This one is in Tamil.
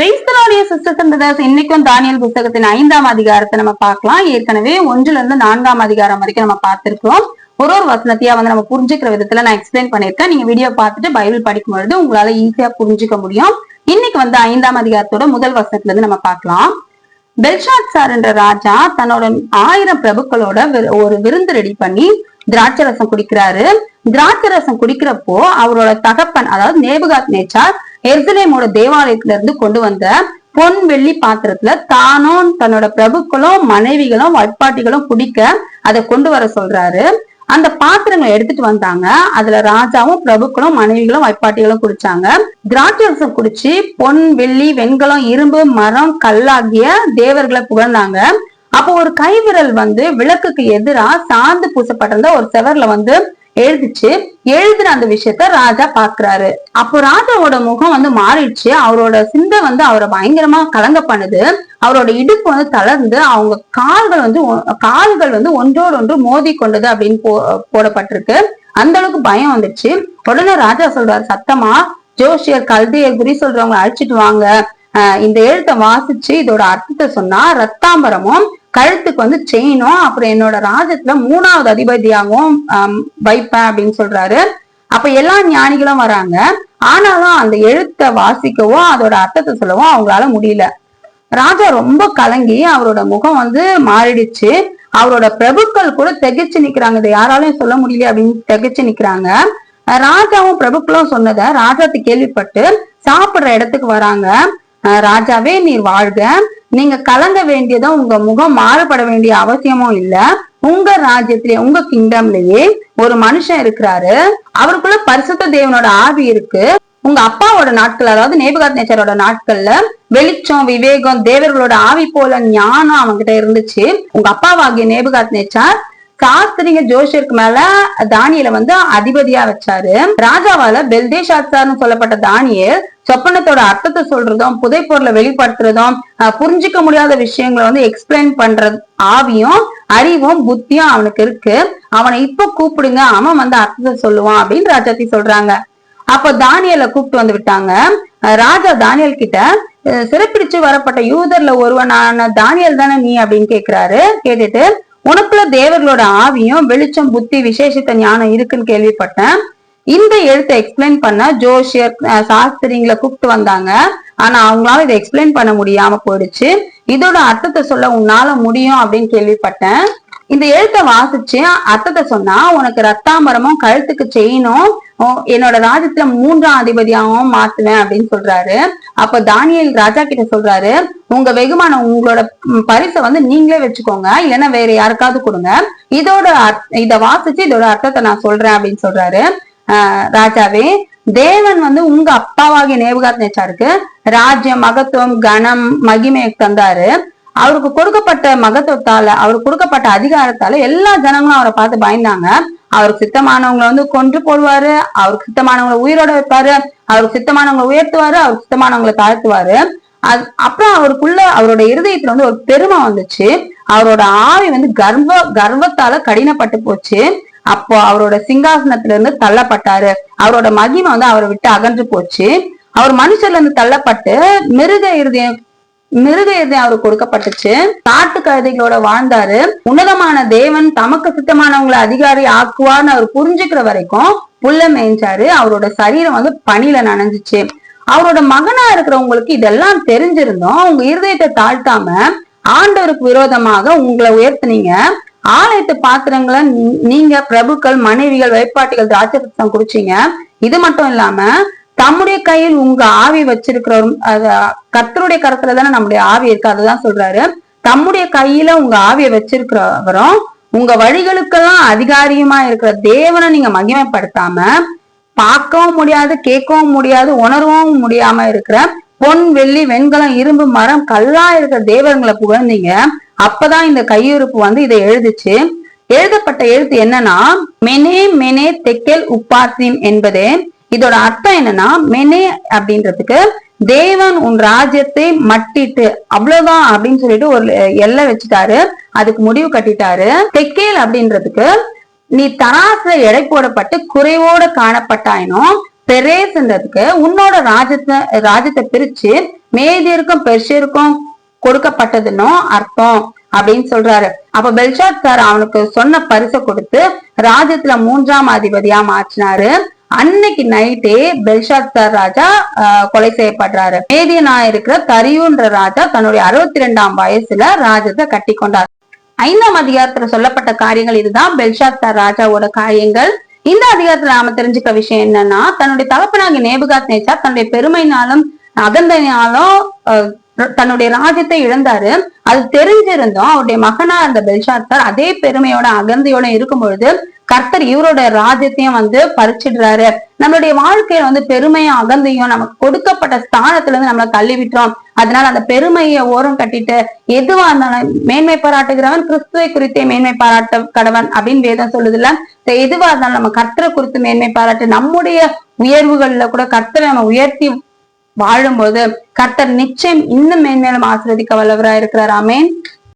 இன்னைக்கும் தானியல் புத்தகத்தின் 5ஆம் அதிகாரத்தை நம்ம பார்க்கலாம். ஏற்கனவே 1ல இருந்து 4ஆம் அதிகாரம் வரைக்கும் நம்ம பார்த்திருக்கோம். ஒரு வசனத்தையா வந்து நம்ம புரிஞ்சுக்கிற விதத்துல நான் எக்ஸ்பிளைன் பண்ணிருக்கேன். நீங்க வீடியோ பார்த்துட்டு பைபிள் படிக்கும் பொழுது உங்களால ஈஸியா புரிஞ்சுக்க முடியும். இன்னைக்கு வந்து 5ஆம் அதிகாரத்தோட முதல் வசனத்துல இருந்து நம்ம பார்க்கலாம். பெல்ஷாத்சார் என்ற ராஜா தன்னோட 1000 பிரபுக்களோட ஒரு விருந்து ரெடி பண்ணி திராட்சை ரசம் குடிக்கிறாரு. திராட்சை ரசம் குடிக்கிறப்போ அவரோட தகப்பன், அதாவது நேபுகாத் நேச்சார், எருசலேமோட தேவாலயத்துல இருந்து கொண்டு வந்த பொன் வெள்ளி பாத்திரத்துல தானும் தன்னோட பிரபுக்களும் மனைவிகளும் வழிபாட்டிகளும் குடிக்க அதை கொண்டு வர சொல்றாரு. அந்த பாத்திரங்களை எடுத்துட்டு வந்தாங்க. அதுல ராஜாவும் பிரபுக்களும் மனைவிகளும் வைப்பாட்டிகளும் குடிச்சாங்க. திராட்சை ரசம் குடிச்சு பொன் வெள்ளி வெண்கலம் இரும்பு மரம் கல்லாகிய தேவர்களை புகழ்ந்தாங்க. அப்போ ஒரு கைவிரல் வந்து விளக்குக்கு எதிரா சாந்து பூசப்பட்டிருந்த ஒரு செவர்ல வந்து எழுதின அந்த விஷயத்த ராஜா பாக்குறாரு. அப்போ ராஜாவோட முகம் வந்து மாறிடுச்சு. அவரோட சிந்தை வந்து அவரை பயங்கரமா கலங்க பண்ணுது. அவரோட இடுப்பு வந்து தளர்ந்து அவங்க கால்கள் வந்து ஒன்றோடு ஒன்று மோதி கொண்டது அப்படின்னு போடப்பட்டிருக்கு. அந்த அளவுக்கு பயம் வந்துச்சு. உடனே ராஜா சொல்றாரு சத்தமா, ஜோஷியர் கல்தையர் குறி சொல்றவங்க அழைச்சிட்டு வாங்க. இந்த எழுத்தை வாசிச்சு இதோட அர்த்தத்தை சொன்னா ரத்தாம்பரமும் கழுத்துக்கு வந்து செயினும் அப்புறம் என்னோட ராஜ்யத்துல 3வது அதிபதியாகவும் வைப்பேன் அப்படின்னு சொல்றாரு. அப்ப எல்லா ஞானிகளும் வராங்க. ஆனாலும் அந்த எழுத்தை வாசிக்கவோ அதோட அர்த்தத்தை சொல்லவோ அவங்களால முடியல. ராஜா ரொம்ப கலங்கி அவரோட முகம் வந்து மாறிடுச்சு. அவரோட பிரபுக்கள் கூட திகைச்சு நிக்கிறாங்க. இதை யாராலையும் சொல்ல முடியல அப்படின்னு திகைச்சு நிக்கிறாங்க. ராஜாவும் பிரபுக்களும் சொன்னதை ராஜாத்து கேள்விப்பட்டு சாப்பிடுற இடத்துக்கு வராங்க. ராஜாவே நீர் வாழ்க, நீங்க கலங்க வேண்டியதும் உங்க முகம் மாறுபட வேண்டிய அவசியமும் இல்ல. உங்க ராஜ்யத்திலே உங்க கிங்டம்லயே ஒரு மனுஷன் இருக்கிறாரு. அவருக்குள்ள பரிசுத்த தேவனோட ஆவி இருக்கு. உங்க அப்பாவோட நாட்கள், அதாவது நேபுகாத் நேச்சாரோட நாட்கள்ல வெளிச்சம் விவேகம் தேவர்களோட ஆவி போல ஞானம் அவன்கிட்ட இருந்துச்சு. உங்க அப்பாவாகிய நேபுகாத் நேச்சார் சாஸ்திரிங்க ஜோஷியருக்கு மேல தானியலை வந்து அதிபதியா வச்சாரு. ராஜாவால பெல்தேஷாத்சார்னு சொல்லப்பட்ட தானியல் சொப்பனத்தோட அர்த்தத்தை சொல்றதும் புதை பொருளை வெளிப்படுத்துறதும் புரிஞ்சிக்க முடியாத விஷயங்களை வந்து எக்ஸ்பிளைன் பண்றது ஆவியும் அறிவும் புத்தியும் அவனுக்கு இருக்கு. அவனை இப்ப கூப்பிடுங்க, அவன் வந்து அர்த்தத்தை சொல்லுவான் அப்படின்னு ராஜாத்தி சொல்றாங்க. அப்ப தானியலை கூப்பிட்டு வந்து விட்டாங்க. ராஜா தானியல் கிட்ட சிறைப்பிடிச்சு வரப்பட்ட யூதர்ல ஒருவனான தானியல் தானே நீ அப்படின்னு கேக்குறாரு. கேட்டுட்டு உனக்குள்ள தேவர்களோட ஆவியும் வெளிச்சம் புத்தி விசேஷித்த ஞானம் இருக்குன்னு கேள்விப்பட்டேன். இந்த எழுத்தை எக்ஸ்பிளைன் பண்ண ஜோஷியர் சாஸ்திரிங்களை கூப்பிட்டு வந்தாங்க. ஆனா அவங்களால இதை எக்ஸ்பிளைன் பண்ண முடியாம போயிடுச்சு. இதோட அர்த்தத்தை சொல்ல உன்னால முடியும் அப்படின்னு கேள்விப்பட்டேன். இந்த எழுத்தை வாசிச்சு அர்த்தத்தை சொன்னா உனக்கு ரத்தாம்பரமும் கழுத்துக்கு செயினும் என்னோட ராஜ்யத்துல 3ஆம் அதிபதியாகவும் மாத்துவேன் அப்படின்னு சொல்றாரு. அப்ப தானியல் ராஜா கிட்ட சொல்றாரு, உங்க வெகுமானம் உங்களோட பரிசை வந்து நீங்களே வச்சுக்கோங்க, இல்லைன்னா வேற யாருக்காவது கொடுங்க. இத வாசிச்சு இதோட அர்த்தத்தை நான் சொல்றேன் அப்படின்னு சொல்றாரு. ராஜாவே, தேவன் வந்து உங்க அப்பாவாகிய நேபுகாத் நேச்சாருக்கு ராஜ்யம் மகத்துவம் கனம் மகிமை தந்தாரு. அவருக்கு கொடுக்கப்பட்ட மகத்துவத்தால அவருக்கு கொடுக்கப்பட்ட அதிகாரத்தால எல்லா ஜனங்களும் அவரை பார்த்து பயந்தாங்க. அவருக்கு சித்தமானவங்களை வந்து கொன்று போடுவாரு, அவருக்கு சித்தமானவங்களை உயிரோட வைப்பாரு, அவருக்கு சித்தமானவங்களை உயர்த்துவாரு, அவருக்கு சித்தமானவங்களை தாழ்த்துவாரு. அப்புறம் அவரோட இருதயத்துல வந்து ஒரு பெருமை வந்துச்சு. அவரோட ஆவி வந்து கர்வத்தால கடினப்பட்டு போச்சு. அப்போ அவரோட சிங்காசனத்துல இருந்து தள்ளப்பட்டாரு. அவரோட மகிமை வந்து அவரை விட்டு அகன்று போச்சு. அவர் மனுஷர்ல இருந்து தள்ளப்பட்டு மிருக இருதயம் அவருக்கு கொடுக்கப்பட்டுச்சு. காட்டு கழுதைகளோட வாழ்ந்தாரு. உன்னதமான தேவன் தமக்கு சித்தமானவங்களை அதிகாரி ஆக்குவார்னு அவர் புரிஞ்சுக்கிற வரைக்கும் புல்ல மேய்ஞ்சாரு. அவரோட சரீரம் வந்து பனியில நனைஞ்சிச்சு. அவரோட மகனா இருக்கிறவங்களுக்கு இதெல்லாம் தெரிஞ்சிருந்தோம் உங்க இருதயத்தை தாழ்த்தாம ஆண்டவருக்கு விரோதமாக உங்களை உயர்த்தினீங்க. ஆலயத்து பாத்திரங்களை நீங்க பிரபுக்கள் மனைவிகள் வைப்பாட்டிகள் திராட்சை குடிச்சீங்க. இது மட்டும் இல்லாம தம்முடைய கையில் உங்க ஆவி வச்சிருக்கிறவரும், கர்த்தருடைய கரத்துல தானே நம்முடைய ஆவி இருக்கு, அதுதான் சொல்றாரு. தம்முடைய கையில உங்க ஆவியை வச்சிருக்கிறவரும் உங்க வழிகளுக்கெல்லாம் அதிகாரியுமா இருக்கிற தேவனை நீங்க மகிமைப்படுத்தாம பார்க்கவும் முடியாது கேட்கவும் முடியாது உணர்வும் முடியாம இருக்கிற பொன் வெள்ளி வெண்கலம் இரும்பு மரம் கல்லா இருக்கிற தேவர்களை புகழ்ந்தீங்க. அப்பதான் இந்த கையிருப்பு வந்து இதை எழுதுச்சு. எழுதப்பட்ட எழுத்து என்னன்னா மெனே மெனே தெக்கேல் உப்பாசிம் என்பது. இதோட அர்த்தம் என்னன்னா, மெனே அப்படின்றதுக்கு தேவன் உன் ராஜ்யத்தை மட்டிட்டு அவ்வளவுதான் அப்படின்னு சொல்லிட்டு ஒரு எல்லை வச்சுட்டாரு, அதுக்கு முடிவு கட்டிட்டாரு. தெக்கேல் அப்படின்றதுக்கு நீ தராசுல எடை போடப்பட்டு குறைவோட காணப்பட்டாயினும் பெரேஸ்ன்றதுக்கு உன்னோட ராஜ்யத்தை பிரிச்சு மேதியருக்கும் பெர்ஷியருக்கும் கொடுக்கப்பட்டதுன்னு அர்த்தம் அப்படின்னு சொல்றாரு. அப்ப பெல்ஷாத்சார் அவனுக்கு சொன்ன பரிசை கொடுத்து ராஜ்யத்துல 3ஆம் அதிபதியா மாற்றினாரு. அன்னைக்கு நைட்டே பெல்ஷாத்சார் ராஜா கொலை செய்யப்படுறாரு. மேதியனா இருக்கிற தரியுன்ற ராஜா தன்னுடைய 62ஆம் வயசுல ராஜ்யத்தை கட்டி கொண்டார். 5ஆம் அதிகாரத்துல சொல்லப்பட்ட காரியங்கள் இதுதான் பெல்ஷாத்சார் ராஜாவோட காரியங்கள். இந்த அதிகாரத்துல நாம தெரிஞ்சுக்க விஷயம் என்னன்னா, தன்னுடைய தகப்பனாகிய நேபுகாத்நேச்சார் தன்னுடைய பெருமையினாலும் அகந்தையினாலும் தன்னுடைய ராஜ்யத்தை இழந்தாரு. அது தெரிஞ்சிருந்தோம் அவருடைய மகனா இருந்த பெல்ஷாத்சார் அதே பெருமையோட அகந்தையோட இருக்கும் பொழுது கர்த்தர் இவரோட ராஜ்யத்தையும் பறிச்சிடுறாரு. நம்மளுடைய வாழ்க்கையில பெருமையும் அகந்தையும் நமக்கு கொடுக்கப்பட்ட ஸ்தானத்துல இருந்து நம்மளை தள்ளி விட்டோம். அதனால அந்த பெருமையை ஓரம் கட்டிட்டு எதுவா இருந்தாலும் மேன்மை பாராட்டுகிறவன் கிறிஸ்துவை குறித்தே மேன்மை பாராட்ட கடவன் அப்படின்னு வேதம் சொல்லுதுல்ல. எதுவா இருந்தாலும் நம்ம கர்த்தரை குறித்து மேன்மை பாராட்டு, நம்முடைய உயர்வுகள்ல கூட கர்த்தரை நம்ம உயர்த்தி வாழும்போது கர்த்தர் நிச்சயம் இன்னும் மேன்மேலும் ஆசீர்வதிக்க வல்லவராய் இருக்கிறார். ஆமென்.